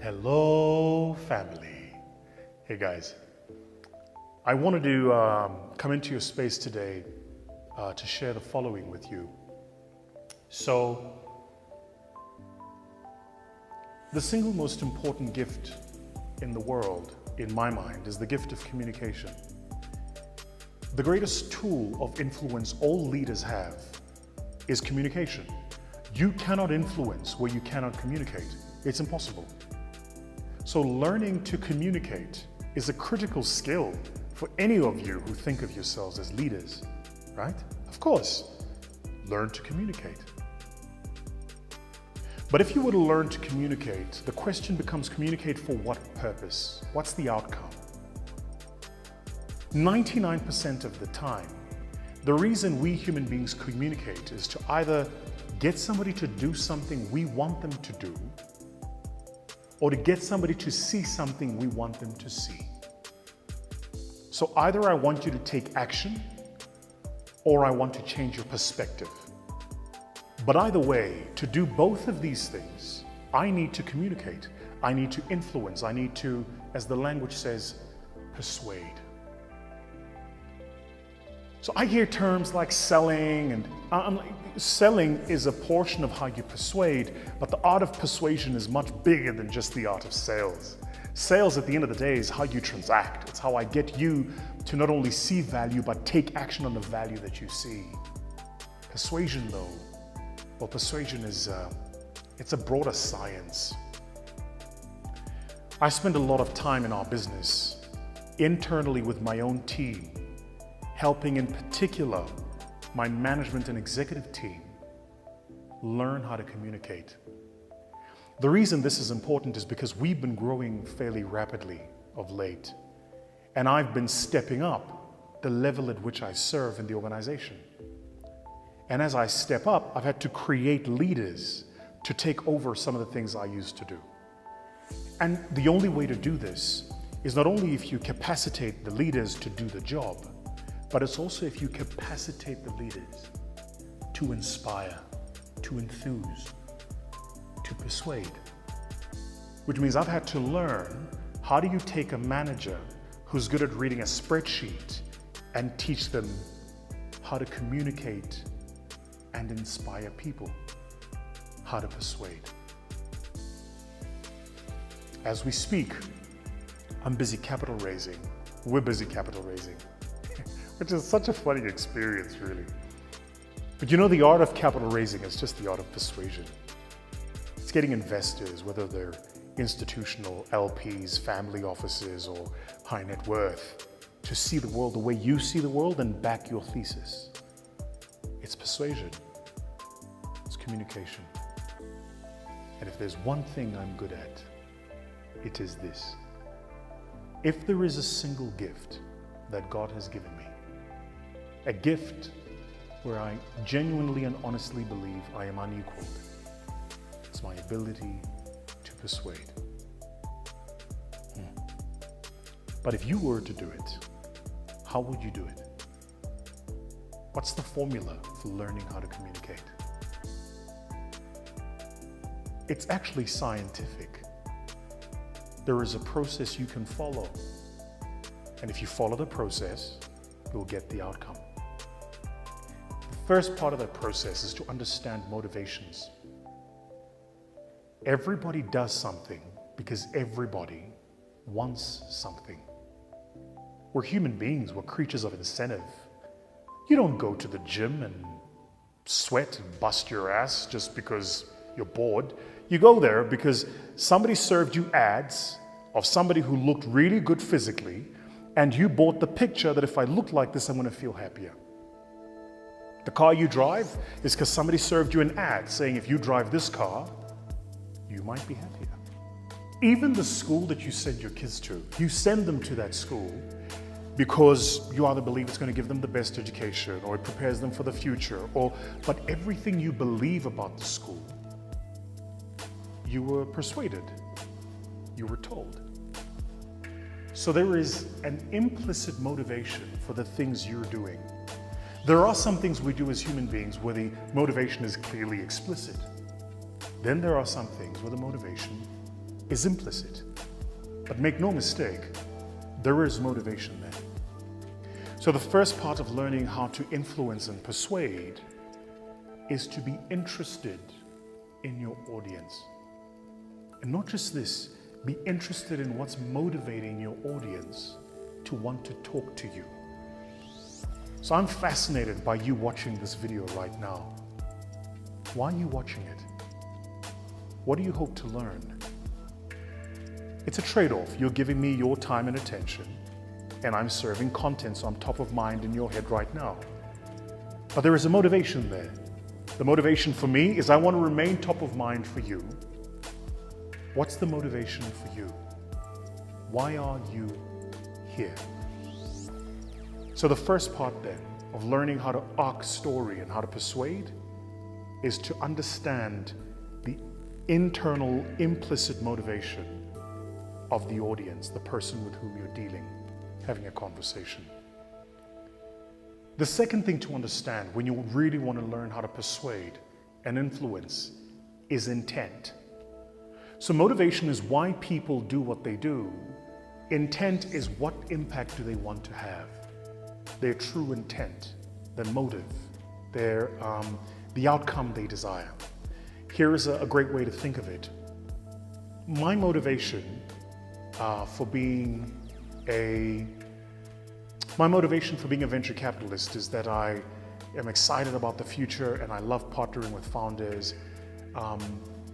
Hello, family. Hey guys, I wanted to come into your space today to share the following with you. So, the single most important gift in the world, in my mind, is the gift of communication. The greatest tool of influence all leaders have is communication. You cannot influence where you cannot communicate. It's impossible. So learning to communicate is a critical skill for any of you who think of yourselves as leaders, right? Of course, learn to communicate. But if you were to learn to communicate, the question becomes communicate for what purpose? What's the outcome? 99% of the time, the reason we human beings communicate is to either get somebody to do something we want them to do, or to get somebody to see something we want them to see. So either I want you to take action, or I want to change your perspective. But either way, to do both of these things, I need to communicate. I need to influence. I need to, as the language says, persuade. So I hear terms like selling, and selling is a portion of how you persuade, but the art of persuasion is much bigger than just the art of sales. Sales, at the end of the day, is how you transact. It's how I get you to not only see value, but take action on the value that you see. Persuasion, though, well, persuasion is it's a broader science. I spend a lot of time in our business, internally with my own team, helping in particular my management and executive team learn how to communicate. The reason this is important is because we've been growing fairly rapidly of late, and I've been stepping up the level at which I serve in the organization. And as I step up, I've had to create leaders to take over some of the things I used to do. And the only way to do this is not only if you capacitate the leaders to do the job, but it's also if you capacitate the leaders to inspire, to enthuse, to persuade. Which means I've had to learn, how do you take a manager who's good at reading a spreadsheet and teach them how to communicate and inspire people, how to persuade. As we speak, I'm busy capital raising. We're busy capital raising. Which is such a funny experience, really. But you know, the art of capital raising is just the art of persuasion. It's getting investors, whether they're institutional LPs, family offices, or high net worth, to see the world the way you see the world and back your thesis. It's persuasion. It's communication. And if there's one thing I'm good at, it is this. If there is a single gift that God has given me, a gift where I genuinely and honestly believe I am unequaled, it's my ability to persuade. But if you were to do it, how would you do it? What's the formula for learning how to communicate? It's actually scientific. There is a process you can follow. And if you follow the process, you'll get the outcome. The first part of that process is to understand motivations. Everybody does something because everybody wants something. We're human beings, we're creatures of incentive. You don't go to the gym and sweat and bust your ass just because you're bored. You go there because somebody served you ads of somebody who looked really good physically, and you bought the picture that if I look like this, I'm going to feel happier. The car you drive is because somebody served you an ad saying if you drive this car, you might be happier. Even the school that you send your kids to, you send them to that school because you either believe it's going to give them the best education, or it prepares them for the future, but everything you believe about the school, you were persuaded, you were told. So there is an implicit motivation for the things you're doing. There are some things we do as human beings where the motivation is clearly explicit. Then there are some things where the motivation is implicit. But make no mistake, there is motivation there. So the first part of learning how to influence and persuade is to be interested in your audience. And not just this, be interested in what's motivating your audience to want to talk to you. So I'm fascinated by you watching this video right now. Why are you watching it? What do you hope to learn? It's a trade-off. You're giving me your time and attention, and I'm serving content so I'm top of mind in your head right now. But there is a motivation there. The motivation for me is I want to remain top of mind for you. What's the motivation for you? Why are you here? So the first part then of learning how to arc story and how to persuade is to understand the internal implicit motivation of the audience, the person with whom you're dealing, having a conversation. The second thing to understand when you really want to learn how to persuade and influence is intent. So motivation is why people do what they do. Intent is what impact do they want to have. Their true intent, their motive, the outcome they desire. Here is a great way to think of it. My motivation for being a venture capitalist is that I am excited about the future and I love partnering with founders,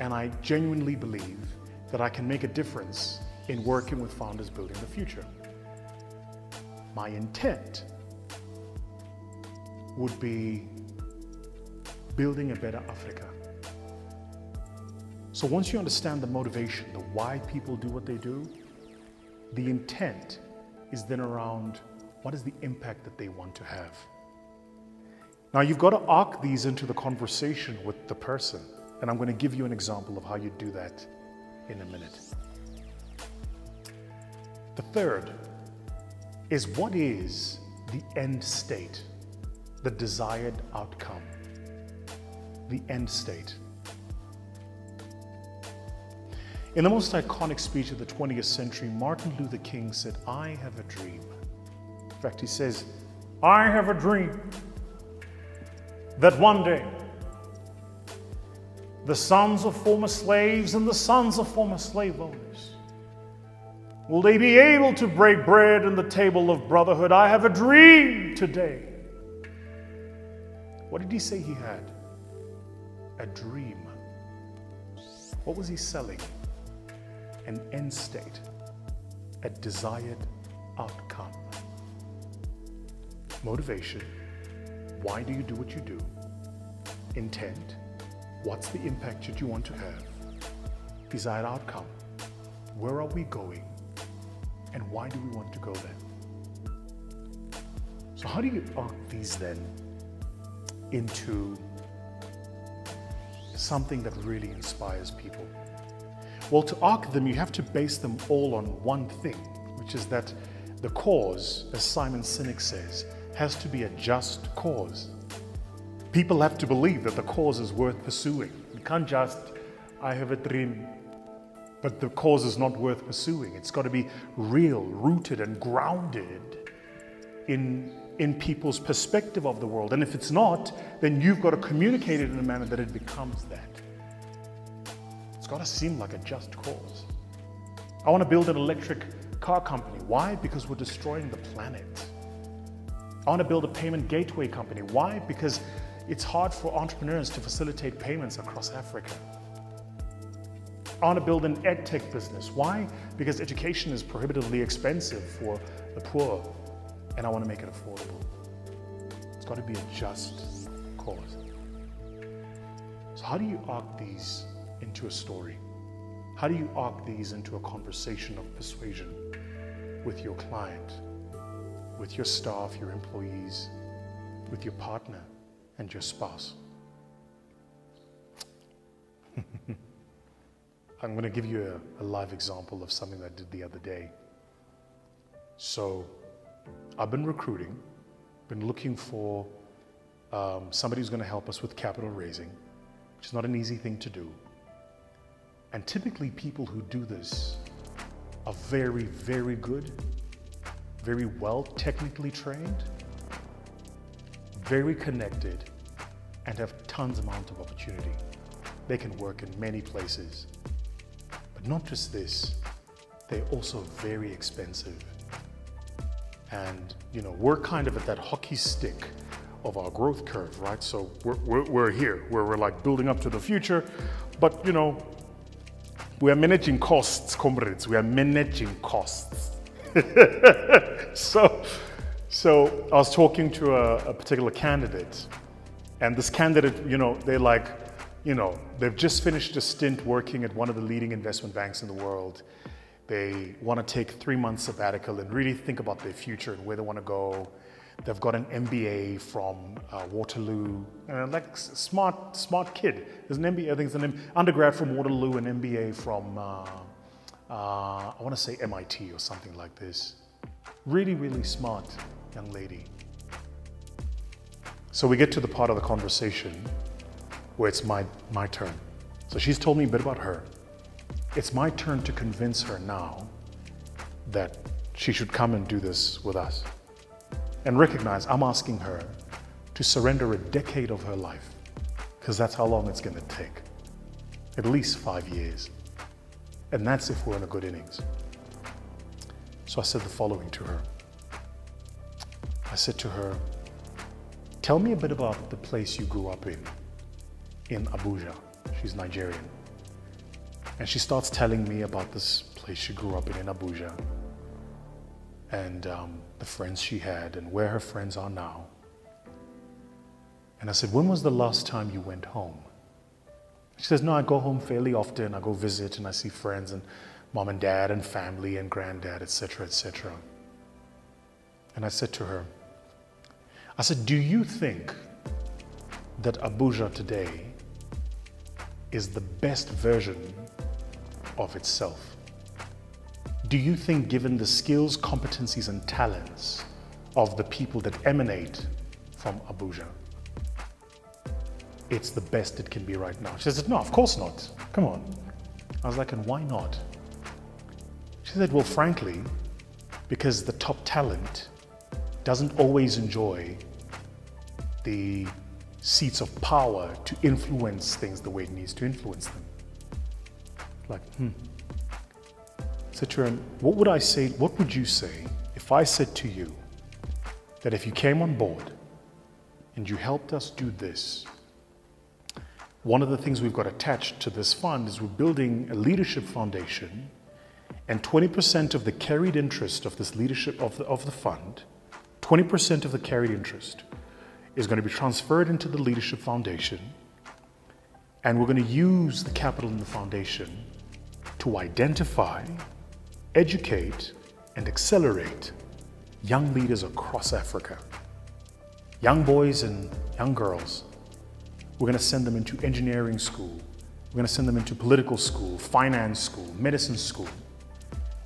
and I genuinely believe that I can make a difference in working with founders building the future. My intent would be building a better Africa. So once you understand the motivation, the why people do what they do, the intent is then around what is the impact that they want to have. Now you've got to arc these into the conversation with the person, and I'm going to give you an example of how you do that in a minute. The third is what is the end state, the desired outcome, the end state. In the most iconic speech of the 20th century, Martin Luther King said, "I have a dream." In fact, he says, "I have a dream that one day the sons of former slaves and the sons of former slave owners, will they be able to break bread in the table of brotherhood? I have a dream today." What did he say he had? A dream. What was he selling? An end state, a desired outcome. Motivation, why do you do what you do? Intent, what's the impact that you want to have? Desired outcome, where are we going? And why do we want to go there? So how do you arc these then into something that really inspires people? Well, to arc them, you have to base them all on one thing, which is that the cause, as Simon Sinek says, has to be a just cause. People have to believe that the cause is worth pursuing. You can't just, I have a dream, but the cause is not worth pursuing. It's got to be real, rooted and grounded in people's perspective of the world. And if it's not, then you've got to communicate it in a manner that it becomes that. It's got to seem like a just cause. I want to build an electric car company. Why? Because we're destroying the planet. I want to build a payment gateway company. Why? Because it's hard for entrepreneurs to facilitate payments across Africa. I want to build an edtech business. Why? Because education is prohibitively expensive for the poor, and I want to make it affordable. It's got to be a just cause. So how do you arc these into a story? How do you arc these into a conversation of persuasion with your client, with your staff, your employees, with your partner and your spouse? I'm going to give you a live example of something that I did the other day. So I've been recruiting, been looking for somebody who's going to help us with capital raising, which is not an easy thing to do. And typically people who do this are very, very good, very well technically trained, very connected, and have tons amount of opportunity. They can work in many places. But not just this, they're also very expensive. And we're kind of at that hockey stick of our growth curve, right? So we're here, where we're like building up to the future, but we are managing costs, comrades. We are managing costs. So I was talking to a particular candidate, and this candidate, they're like, they've just finished a stint working at one of the leading investment banks in the world. They want to take 3 months sabbatical and really think about their future and where they want to go. They've got an MBA from Waterloo, like smart kid. There's an MBA, I think it's an undergrad from Waterloo, an MBA from, I want to say MIT or something like this. Really, really smart young lady. So we get to the part of the conversation where it's my turn. So she's told me a bit about her. It's my turn to convince her now that she should come and do this with us. And recognize I'm asking her to surrender a decade of her life, because that's how long it's going to take. At least 5 years. And that's if we're in a good innings. So I said the following to her. I said to her, tell me a bit about the place you grew up in Abuja. She's Nigerian. And she starts telling me about this place she grew up in Abuja. And the friends she had and where her friends are now. And I said, when was the last time you went home? She says, no, I go home fairly often. I go visit and I see friends and mom and dad and family and granddad, etc., etc. And I said to her, I said, do you think that Abuja today is the best version of itself? Do you think, given the skills, competencies, and talents of the people that emanate from Abuja, it's the best it can be right now? She said, no, of course not. Come on. I was like, and why not? She said, well, frankly, because the top talent doesn't always enjoy the seats of power to influence things the way it needs to influence them. Like, said to her, what would you say if I said to you that if you came on board and you helped us do this, one of the things we've got attached to this fund is we're building a leadership foundation, and 20% of the carried interest of this leadership of the fund, 20% of the carried interest is going to be transferred into the leadership foundation, and we're going to use the capital in the foundation to identify, educate, and accelerate young leaders across Africa. Young boys and young girls. We're going to send them into engineering school. We're going to send them into political school, finance school, medicine school,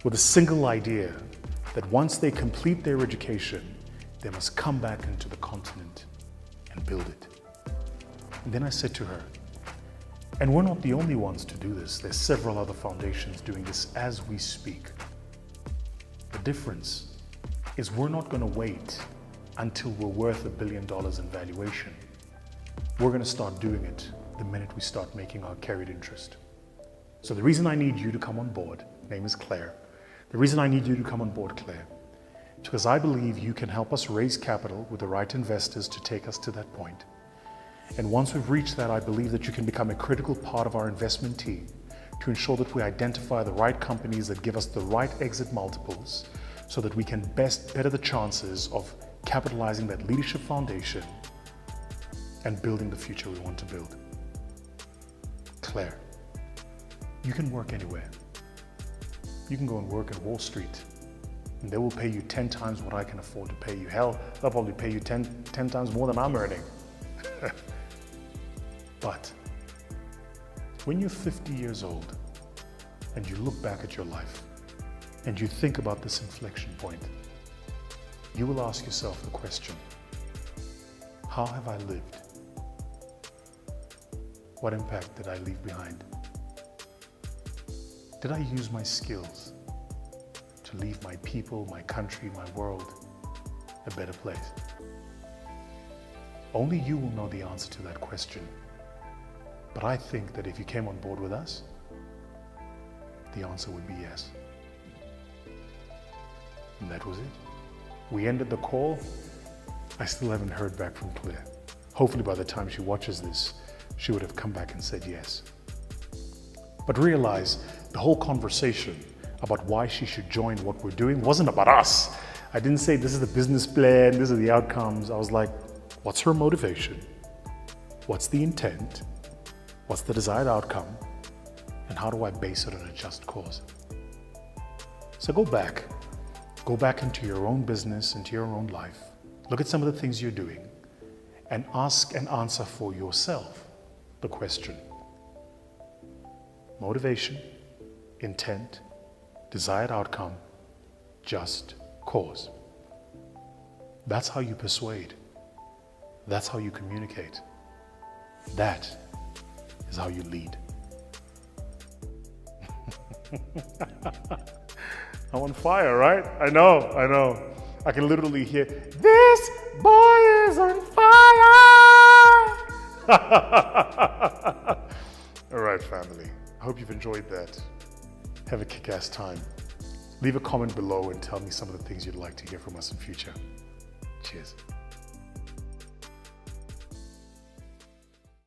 with a single idea that once they complete their education, they must come back into the continent and build it. And then I said to her, and we're not the only ones to do this. There's several other foundations doing this as we speak. The difference is we're not going to wait until we're worth $1 billion in valuation. We're going to start doing it the minute we start making our carried interest. So the reason I need you to come on board, name is Claire. The reason I need you to come on board, Claire, is because I believe you can help us raise capital with the right investors to take us to that point. And once we've reached that, I believe that you can become a critical part of our investment team to ensure that we identify the right companies that give us the right exit multiples so that we can better the chances of capitalizing that leadership foundation and building the future we want to build. Claire, you can work anywhere. You can go and work at Wall Street and they will pay you 10 times what I can afford to pay you. Hell, they'll probably pay you 10 times more than I'm earning. But when you're 50 years old and you look back at your life and you think about this inflection point, you will ask yourself the question, how have I lived? What impact did I leave behind? Did I use my skills to leave my people, my country, my world a better place? Only you will know the answer to that question. But I think that if you came on board with us, the answer would be yes. And that was it. We ended the call. I still haven't heard back from Claire. Hopefully by the time she watches this, she would have come back and said yes. But realize the whole conversation about why she should join what we're doing wasn't about us. I didn't say this is the business plan, these are the outcomes. I was like, what's her motivation? What's the intent? What's the desired outcome? And how do I base it on a just cause? So go back into your own business, into your own life. Look at some of the things you're doing and ask and answer for yourself the question. Motivation, intent, desired outcome, just cause. That's how you persuade. That's how you communicate. That is how you lead. I'm on fire, right? I know. I can literally hear, this boy is on fire! All right, family. I hope you've enjoyed that. Have a kick-ass time. Leave a comment below and tell me some of the things you'd like to hear from us in future. Cheers.